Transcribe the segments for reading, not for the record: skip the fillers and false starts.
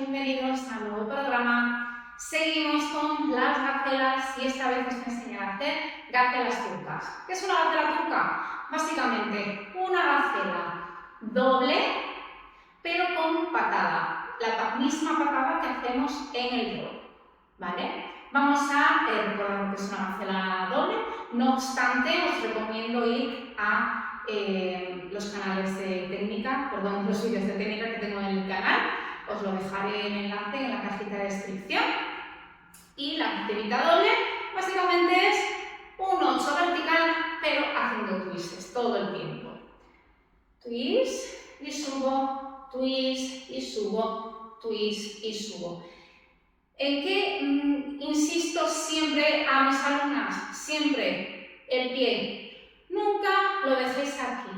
bienvenidos a un nuevo programa. Seguimos con las gacelas y esta vez os voy a enseñar a hacer gacelas turcas. ¿Qué es una gacela turca? Básicamente una gacela doble pero con patada, la misma patada que hacemos en el roll, ¿vale? Vamos a recordar que es una gacela doble, no obstante os recomiendo ir a los canales de técnica, perdón, los vídeos de técnica que tengo en el canal, os lo dejaré el enlace en la cajita de descripción. Y la gacelita doble básicamente es un 8 vertical pero haciendo twists todo el tiempo. Twist y subo, twist y subo, twist y subo. ¿En qué insisto siempre a mis alumnas? Siempre el pie. Nunca lo dejéis aquí,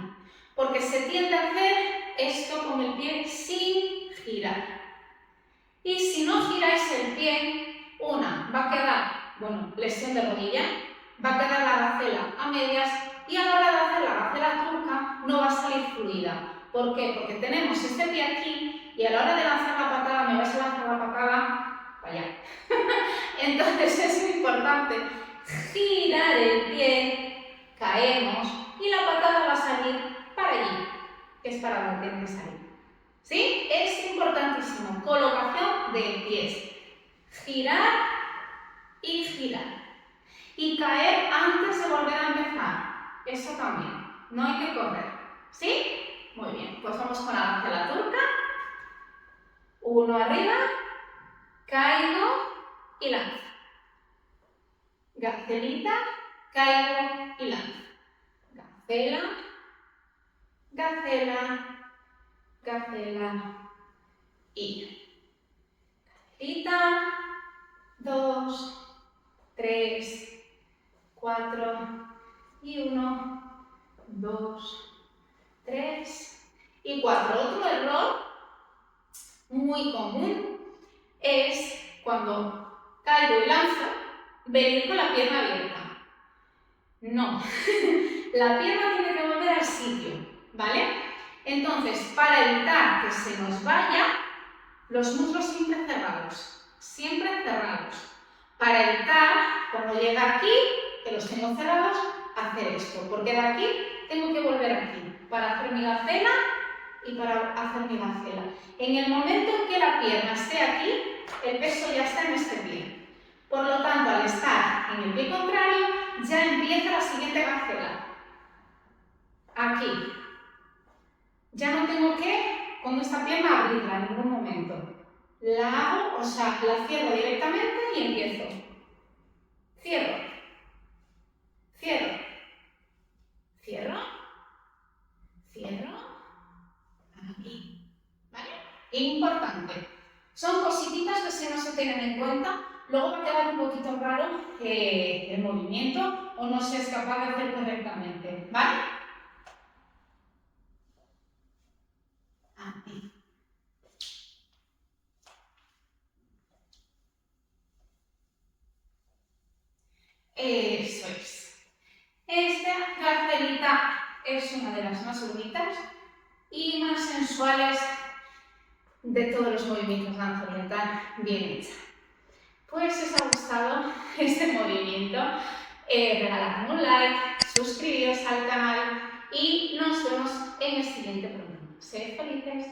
porque se tiende a hacer esto con el pie sin girar. Y si no giráis el pie, va a quedar, lesión de rodilla, va a quedar la gacela a medias y a la hora de hacer la gacela turca no va a salir fluida. ¿Por qué? Porque tenemos este pie aquí y a la hora de lanzar la patada, me vais a lanzar la patada para allá. Entonces es muy importante girar el pie, caemos y la patada va a salir para allí, que es para donde tiene que salir. ¿Sí? Es importantísimo. Colocación de pies. Girar y girar. Y caer antes de volver a empezar. Eso también. No hay que correr. ¿Sí? Muy bien. Pues vamos con la gacela turca. Uno arriba. Caigo y lanzo. Gacelita. Caigo y lanzo. Gacela. Gacela. Gacela y gacelita, 2, 3, 4 y 1, 2, 3 y 4. Otro error muy común es cuando caigo y lanzo, venir con la pierna abierta. No, la pierna tiene que volver al sitio, ¿vale? Entonces, para evitar que se nos vaya, los muslos siempre cerrados. Para evitar, cuando llega aquí, que los tengo cerrados, hacer esto, porque de aquí tengo que volver aquí, para hacer mi gacela y para hacer mi gacela. En el momento en que la pierna esté aquí, el peso ya está en este pie. Por lo tanto, al estar en el pie contrario, ya empieza la siguiente gacela. Aquí. Ya no tengo que, con esta pierna, abrirla en ningún momento. La hago, la cierro directamente y empiezo. Cierro. Cierro. Cierro. Cierro. Aquí. ¿Vale? Importante. Son cosititas que si no se tienen en cuenta, luego va a quedar un poquito raro el movimiento o no se es capaz de hacer correctamente. ¿Vale? Eso es. Esta gacelita es una de las más bonitas y más sensuales de todos los movimientos de danza oriental bien hecha. Pues si os ha gustado este movimiento, regaladme un like, suscribiros al canal y nos vemos en el siguiente programa. Sed felices.